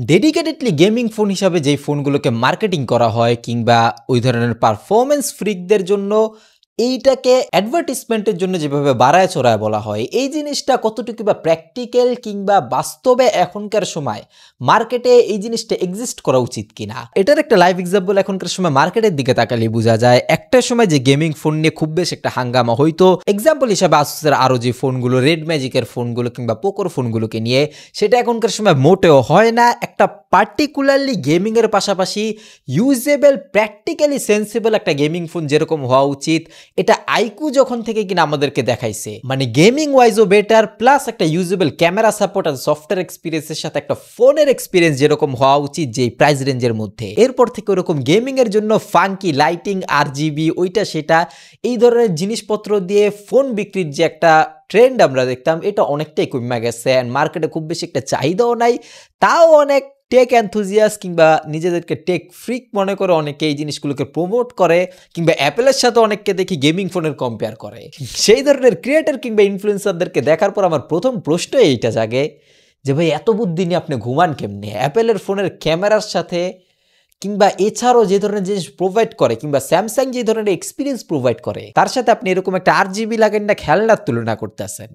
Dedicatedly gaming phone হিসাবে যেই ফোনগুলোকে marketing করা হয় কিংবা ওই ধরনের পারফরম্যান্স ফ্রিকদের জন্য এইটাকে অ্যাডভার্টিসমেন্টের জন্য যেভাবে বাড়ায় চড়ায় বলা হয়, এই জিনিসটা কতটুকু বা প্র্যাকটিক্যাল কিংবা বাস্তবে এখনকার সময় মার্কেটে এই জিনিসটা এক্সিস্ট করা উচিত কিনা, এটার একটা লাইভ এক্সাম্পল এখনকার সময় মার্কেটের দিকে তাকালে বোঝা যায়। একটা সময় যে গেমিং ফোন নিয়ে খুব বেশ একটা হাঙ্গামা হইতো, এক্সাম্পল হিসাবে আসুসের আরও যে ফোনগুলো, রেড ম্যাজিকের ফোনগুলো কিংবা পোকোর ফোনগুলোকে নিয়ে, সেটা এখনকার সময় মোটেও হয় না। একটা পার্টিকুলারলি গেমিংয়ের পাশাপাশি ইউজেবল, প্র্যাকটিক্যালি সেন্সিবল একটা গেমিং ফোন যেরকম হওয়া উচিত, এটা আইকু যখন থেকে কিনা আমাদেরকে দেখাইছে, মানে গেমিং ওয়াইজও বেটার, প্লাস একটা ইউজেবল ক্যামেরা সাপোর্ট আর সফটওয়্যার এক্সপিরিয়েন্সের সাথে একটা ফোনের এক্সপিরিয়েন্স যেরকম হওয়া উচিত যে প্রাইস রেঞ্জের মধ্যে, এরপর থেকে ওরকম গেমিং এর জন্য ফাঙ্কি লাইটিং, RGB, ওইটা সেটা, এই ধরনের জিনিসপত্র দিয়ে ফোন বিক্রির যে একটা ট্রেন্ড আমরা দেখতাম, এটা অনেকটাই কমে গেছে। অ্যান্ড মার্কেটে খুব বেশি একটা চাহিদাও নাই। তাও অনেক টেক এনথুজিয়াস্ট কিংবা নিজেদেরকে টেক ফ্রিক মনে করে অনেকে এই জিনিসগুলোকে প্রমোট করে, কিংবা অ্যাপেলের সাথে অনেককে দেখি গেমিং ফোনের কম্পেয়ার করে। সেই ধরনের ক্রিয়েটর কিংবা ইনফ্লুয়েন্সারদেরকে দেখার পর আমার প্রথম প্রশ্ন এইটা জাগে যে ভাই, এত বুদ্ধি নিয়ে আপনি ঘুমান কেমনে? অ্যাপেলের ফোনের ক্যামেরার সাথে কিংবা এছাড়াও যে ধরনের জিনিস প্রোভাইড করে, কিংবা স্যামসাং যে ধরনের এক্সপিরিয়েন্স প্রোভাইড করে, তার সাথে আপনি এরকম একটা RGB লাগেন না খেলনার তুলনা করতেছেন।